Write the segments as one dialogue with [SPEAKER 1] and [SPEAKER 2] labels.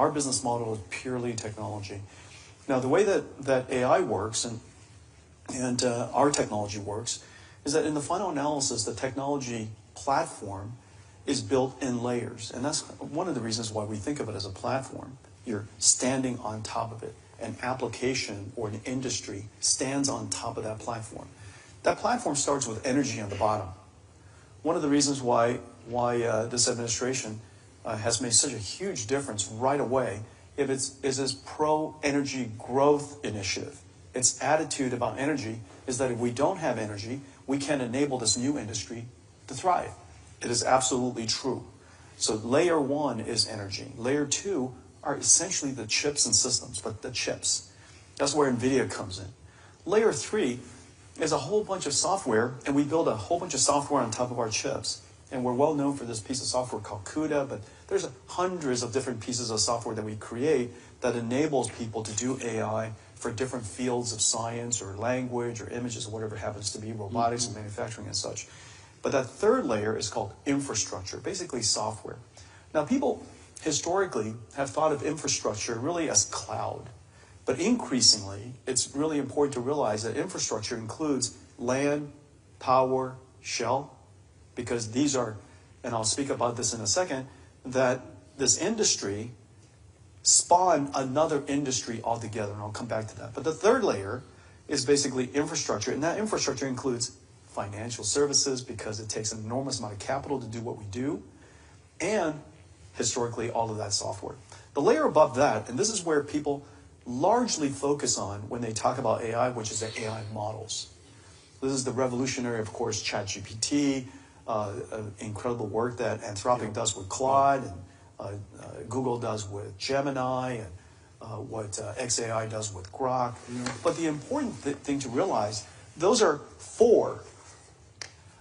[SPEAKER 1] Our business model is purely technology. Now, the way that AI works and our technology works is that in the final analysis, the technology platform is built in layers. And that's one of the reasons why we think of it as a platform. You're standing on top of it. An application or an industry stands on top of that platform. That platform starts with energy on the bottom. One of the reasons why this administration has made such a huge difference right away is this pro-energy growth initiative. Its attitude about energy is that if we don't have energy, we can't enable this new industry to thrive. It is absolutely true. So layer one is energy. Layer two are essentially the chips and systems, but the chips. That's where Nvidia comes in. Layer three is a whole bunch of software, and we build a whole bunch of software on top of our chips. And we're well known for this piece of software called CUDA, but there's hundreds of different pieces of software that we create that enables people to do AI for different fields of science or language or images or whatever it happens to be, robotics and manufacturing and such. But that third layer is called infrastructure, basically software. Now, people historically have thought of infrastructure really as cloud. But increasingly, it's really important to realize that infrastructure includes land, power, shell, because these are, and I'll speak about this in a second, that this industry spawned another industry altogether, and I'll come back to that. But the third layer is basically infrastructure, and that infrastructure includes financial services because it takes an enormous amount of capital to do what we do, and historically all of that software. The layer above that, and this is where people largely focus on when they talk about AI, which is the AI models. This is the revolutionary, of course, ChatGPT, incredible work that Anthropic does with Claude, and Google does with Gemini, and what XAI does with Grok. But the important thing to realize, those are 4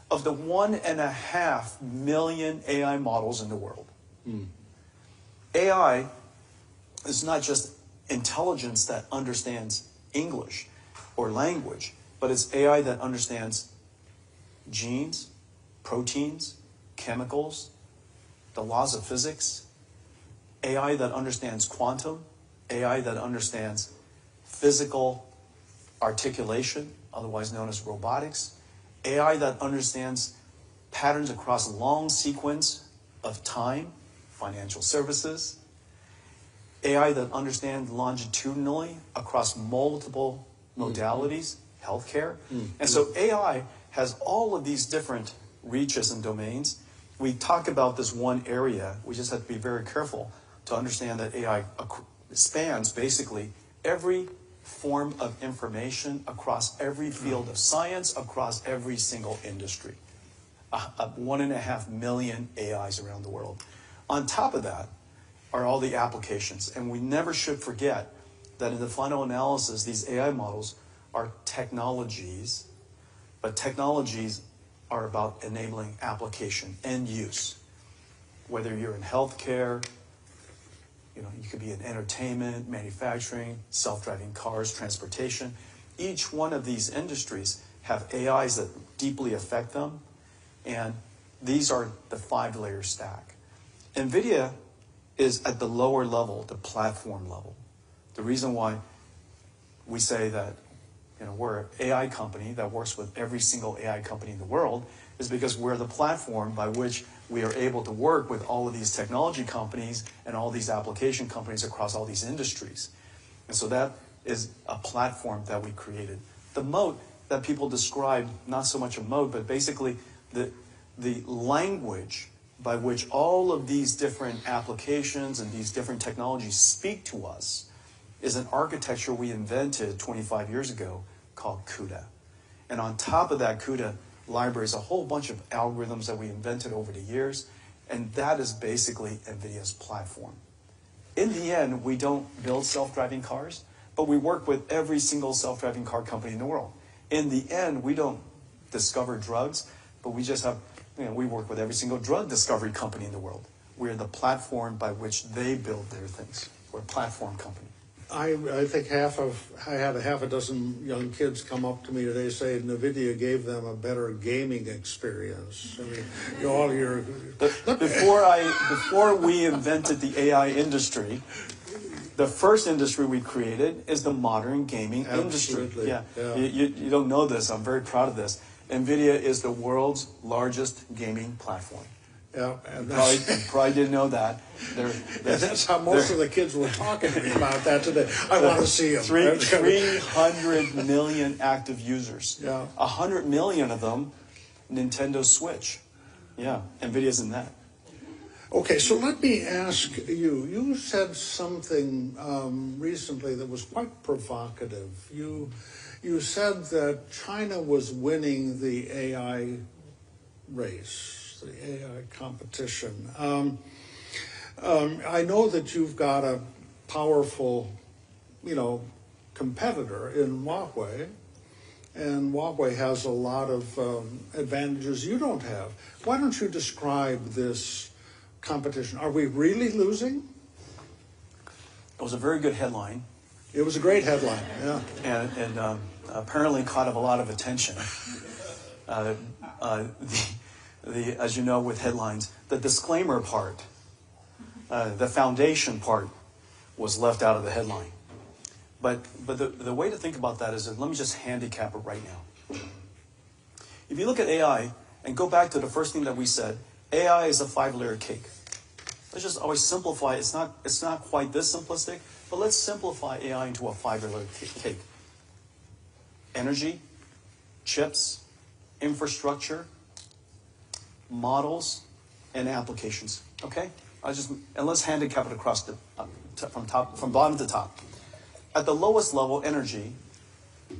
[SPEAKER 1] of the 1.5 million AI models in the world. AI is not just intelligence that understands English or language, but it's AI that understands genes, proteins, chemicals, the laws of physics, AI that understands quantum, AI that understands physical articulation, otherwise known as robotics, AI that understands patterns across a long sequence of time, financial services, AI that understands longitudinally across multiple modalities, healthcare. And so AI has all of these different reaches and domains. We talk about this one area. We just have to be very careful to understand that AI spans basically every form of information across every field of science, across every single industry. 1.5 million AIs around the world. On top of that are all the applications. And we never should forget that in the final analysis, these AI models are technologies, but technologies are about enabling application and use. Whether you're in healthcare, you could be in entertainment, manufacturing, self-driving cars, transportation. Each one of these industries have AIs that deeply affect them, and these are the 5-layer stack. Nvidia is at the lower level, the platform level. The reason why we say that we're an AI company that works with every single AI company in the world is because we're the platform by which we are able to work with all of these technology companies and all these application companies across all these industries. And so that is a platform that we created. The moat that people describe, not so much a moat, but basically the language by which all of these different applications and these different technologies speak to us is an architecture we invented 25 years ago called CUDA. And on top of that CUDA library is a whole bunch of algorithms that we invented over the years, and that is basically NVIDIA's platform. In the end, we don't build self-driving cars, but we work with every single self-driving car company in the world. In the end, we don't discover drugs, but we just have, we work with every single drug discovery company in the world. We're the platform by which they build their things. We're a platform company.
[SPEAKER 2] I think I had a half a dozen young kids come up to me today saying Nvidia gave them a better gaming experience. I mean, all your
[SPEAKER 1] before we invented the AI industry, the first industry we created is the modern gaming industry. Yeah. You don't know this. I'm very proud of this. Nvidia is the world's largest gaming platform.
[SPEAKER 2] Yeah, and
[SPEAKER 1] you probably didn't know that.
[SPEAKER 2] That's how most of the kids were talking to me about that today. I want to see them.
[SPEAKER 1] 300 million active users.
[SPEAKER 2] Yeah.
[SPEAKER 1] 100 million of them, Nintendo Switch. Yeah, Nvidia's in that.
[SPEAKER 2] Okay, so let me ask you. You said something recently that was quite provocative. You said that China was winning the AI race, the AI competition. I know that you've got a powerful, competitor in Huawei, and Huawei has a lot of advantages you don't have. Why don't you describe this competition? Are we really losing?
[SPEAKER 1] It was a very good headline.
[SPEAKER 2] It was a great headline, yeah.
[SPEAKER 1] And apparently caught a lot of attention. As you know, with headlines, the disclaimer part, the foundation part, was left out of the headline. But the way to think about that is that, let me just handicap it right now. If you look at AI and go back to the first thing that we said, AI is a 5-layer cake. Let's just always simplify. It's not quite this simplistic, but let's simplify AI into a 5-layer cake. Energy, chips, infrastructure, models, and applications. Okay? And let's handicap it across from bottom to top. At the lowest level, energy,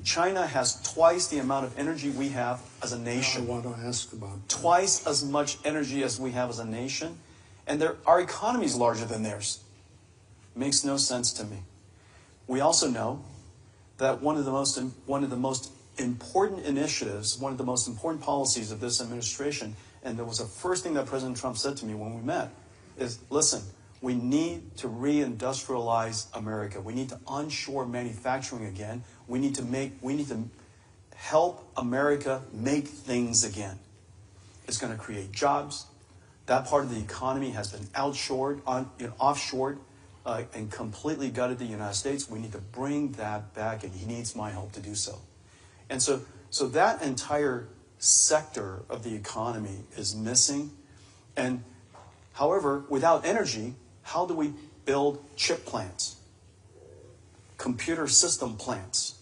[SPEAKER 1] China has twice the amount of energy we have as a nation.
[SPEAKER 2] I want to ask about that.
[SPEAKER 1] Twice as much energy as we have as a nation, and our economy is larger than theirs. Makes no sense to me. We also know that one of the most important initiatives, one of the most important policies of this administration, and that was the first thing that President Trump said to me when we met, is, listen, we need to reindustrialize America. We need to onshore manufacturing again. We need to help America make things again. It's going to create jobs. That part of the economy has been offshored, and completely gutted the United States. We need to bring that back, and he needs my help to do so. And so that entire sector of the economy is missing. And however, without energy, how do we build chip plants, computer system plants,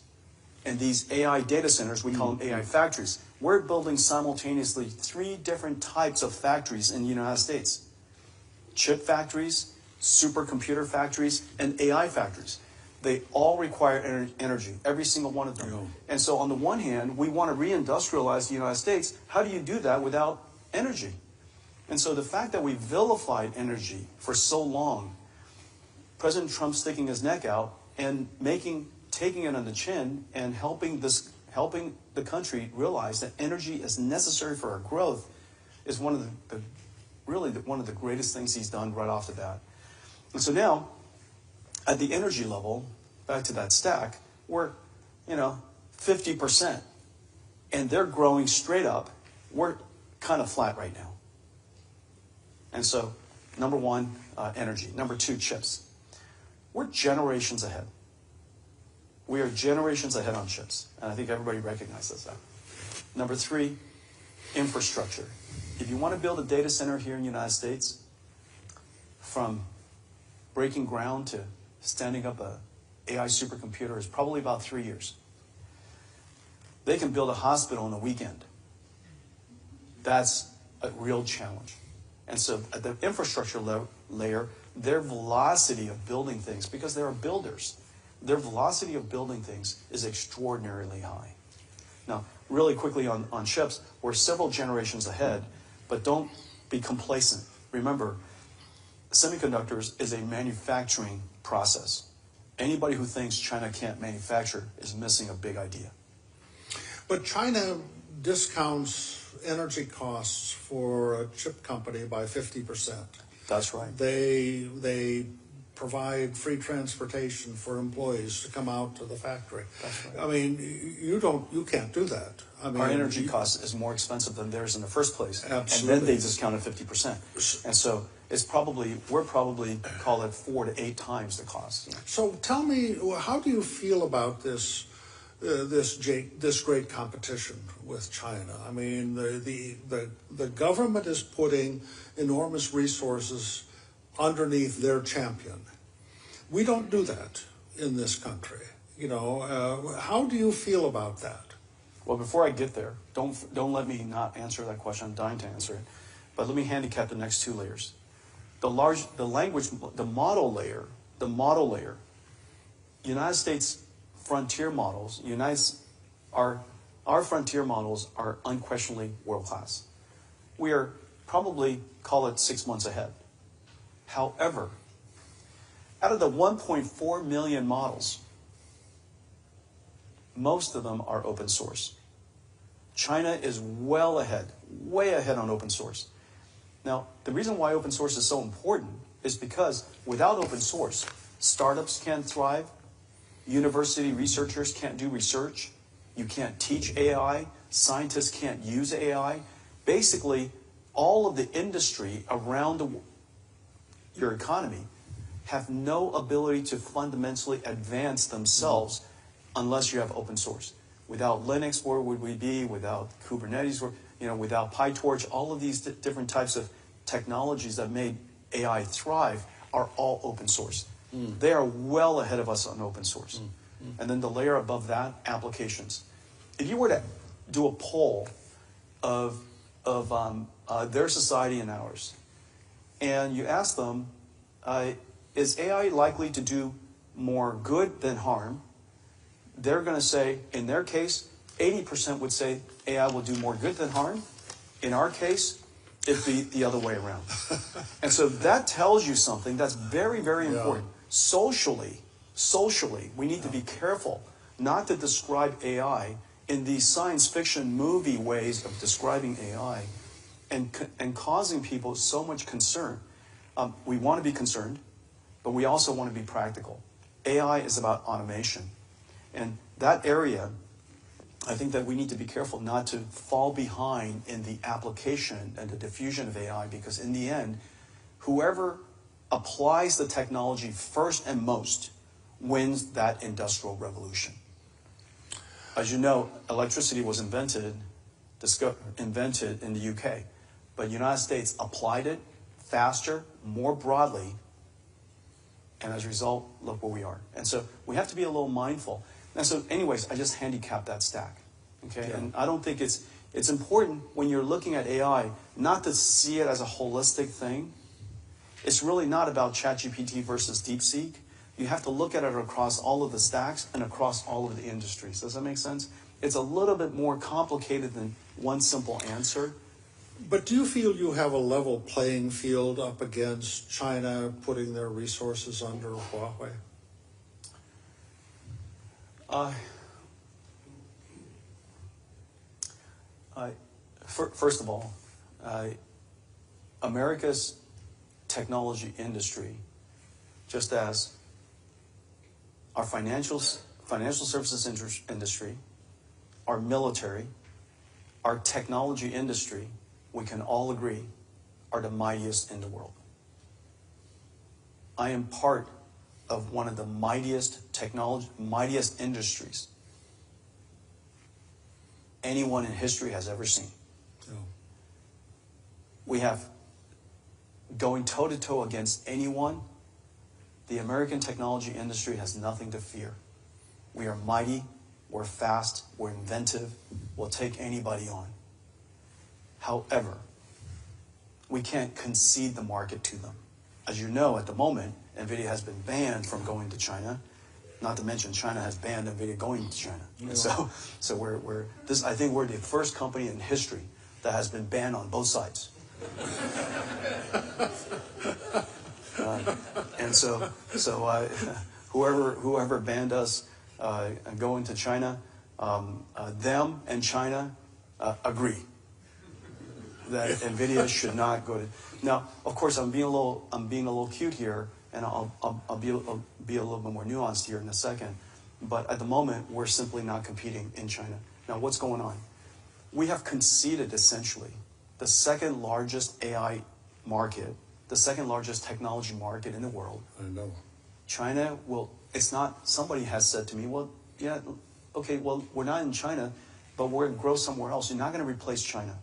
[SPEAKER 1] and these AI data centers? We call them AI factories. We're building simultaneously 3 different types of factories in the United States: chip factories, supercomputer factories, and AI factories. They all require energy, every single one of them. Yeah. And so on the one hand, we want to reindustrialize the United States. How do you do that without energy? And so the fact that we vilified energy for so long, President Trump sticking his neck out and taking it on the chin and helping the country realize that energy is necessary for our growth, is one of the greatest things he's done right off the bat. And so now, at the energy level, back to that stack, we're 50%, and they're growing straight up. We're kind of flat right now. And so, number 1, energy. Number 2, chips. We're generations ahead. We are generations ahead on chips, and I think everybody recognizes that. Number 3, infrastructure. If you want to build a data center here in the United States, from breaking ground to standing up a AI supercomputer is probably about 3 years. They can build a hospital in a weekend. That's a real challenge. And so at the infrastructure layer, their velocity of building things, because they are builders, their velocity of building things is extraordinarily high. Now, really quickly on chips, we're several generations ahead, but don't be complacent. Remember, semiconductors is a manufacturing process. Anybody who thinks China can't manufacture is missing a big idea.
[SPEAKER 2] But China discounts energy costs for a chip company by 50%.
[SPEAKER 1] That's right.
[SPEAKER 2] They provide free transportation for employees to come out to the factory.
[SPEAKER 1] That's right.
[SPEAKER 2] I mean, you can't do that. I mean,
[SPEAKER 1] our energy cost is more expensive than theirs in the first place.
[SPEAKER 2] Absolutely.
[SPEAKER 1] And then they discounted 50%. And so we're probably call it 4 to 8 times the cost.
[SPEAKER 2] So tell me, how do you feel about this great competition with China? I mean, the government is putting enormous resources underneath their champion. We don't do that in this country. You know, how do you feel about that?
[SPEAKER 1] Well, before I get there, don't let me not answer that question. I'm dying to answer it. But let me handicap the next 2 layers. The model layer, United States frontier models, our frontier models are unquestionably world-class. We are probably, call it 6 months ahead. However, out of the 1.4 million models, most of them are open source. China is well ahead, way ahead on open source. Now, the reason why open source is so important is because without open source, startups can't thrive, university researchers can't do research, you can't teach AI, scientists can't use AI. Basically, all of the industry around your economy have no ability to fundamentally advance themselves unless you have open source. Without Linux, where would we be? Without Kubernetes, without PyTorch, all of these different types of technologies that made AI thrive are all open source. They are well ahead of us on open source. And then the layer above that, applications. If you were to do a poll of their society and ours, and you ask them, is AI likely to do more good than harm? They're going to say, in their case, 80% would say AI will do more good than harm. In our case, it'd be the other way around. And so that tells you something that's very, very important. Socially, we need to be careful not to describe AI in these science fiction movie ways of describing AI and causing people so much concern. We want to be concerned, but we also want to be practical. AI is about automation. And that area, I think that we need to be careful not to fall behind in the application and the diffusion of AI, because in the end, whoever applies the technology first and most wins that industrial revolution. As you know, electricity was invented in the UK, but the United States applied it faster, more broadly, and as a result, look where we are. And so we have to be a little mindful. And so anyways, I just handicapped that stack. Okay, and I don't think it's important when you're looking at AI not to see it as a holistic thing. It's really not about ChatGPT versus DeepSeek. You have to look at it across all of the stacks and across all of the industries. Does that make sense? It's a little bit more complicated than one simple answer.
[SPEAKER 2] But do you feel you have a level playing field up against China putting their resources under Huawei?
[SPEAKER 1] First of all, America's technology industry, just as our financial services industry, our military, our technology industry, we can all agree, are the mightiest in the world. I am part of one of the mightiest industries anyone in history has ever seen.
[SPEAKER 2] Oh.
[SPEAKER 1] We have, going toe-to-toe against anyone, the American technology industry has nothing to fear. We are mighty, we're fast, we're inventive, we'll take anybody on. However, we can't concede the market to them. As you know, at the moment, Nvidia has been banned from going to China. Not to mention, China has banned Nvidia going to China. Yeah. So I think we're the first company in history that has been banned on both sides. And so whoever banned us going to China, them and China agree that Nvidia should not go to. Now, of course, I'm being a little cute here. and I'll be a little bit more nuanced here in a second. But at the moment, we're simply not competing in China. Now, what's going on? We have conceded essentially the second largest AI market, the second largest technology market in the world.
[SPEAKER 2] I know.
[SPEAKER 1] China will, it's not, somebody has said to me, well, yeah, okay, well, we're not in China, but we're going to grow somewhere else. You're not going to replace China.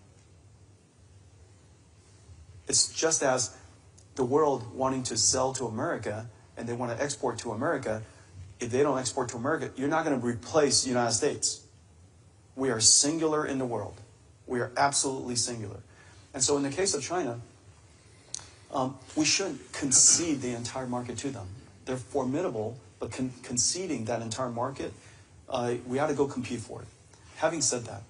[SPEAKER 1] It's just as the world wanting to sell to America and they want to export to America. If they don't export to America, you're not going to replace the United States. We are singular in the world. We are absolutely singular. And so in the case of China, we shouldn't concede the entire market to them. They're formidable, but conceding that entire market, we ought to go compete for it. Having said that,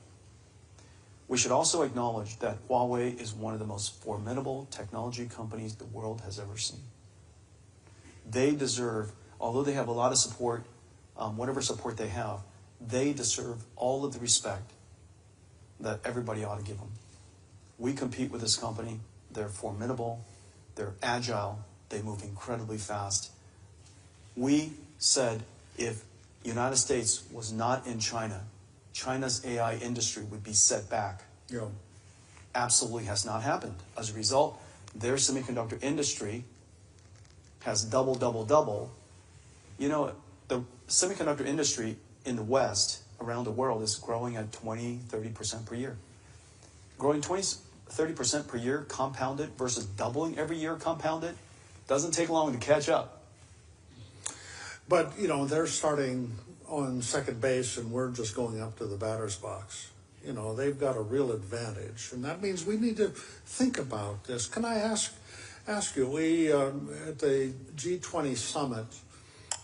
[SPEAKER 1] we should also acknowledge that Huawei is one of the most formidable technology companies the world has ever seen. They deserve, although they have a lot of support, whatever support they have, they deserve all of the respect that everybody ought to give them. We compete with this company. They're formidable. They're agile. They move incredibly fast. We said if the United States was not in China, China's AI industry would be set back.
[SPEAKER 2] Yeah.
[SPEAKER 1] Absolutely has not happened. As a result, their semiconductor industry has double. You know, the semiconductor industry in the West, around the world, is growing at 20-30% per year. Growing 20-30% per year compounded versus doubling every year compounded doesn't take long to catch up.
[SPEAKER 2] But, you know, they're starting on second base and we're just going up to the batter's box. You know, they've got a real advantage. And that means we need to think about this. Can I ask you, we, at the G20 summit,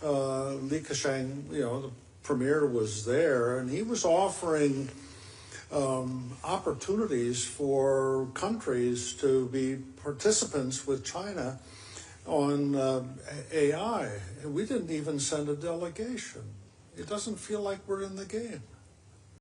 [SPEAKER 2] Li Keqiang, you know, the premier was there, and he was offering opportunities for countries to be participants with China on AI. And we didn't even send a delegation. It doesn't feel like we're in the game.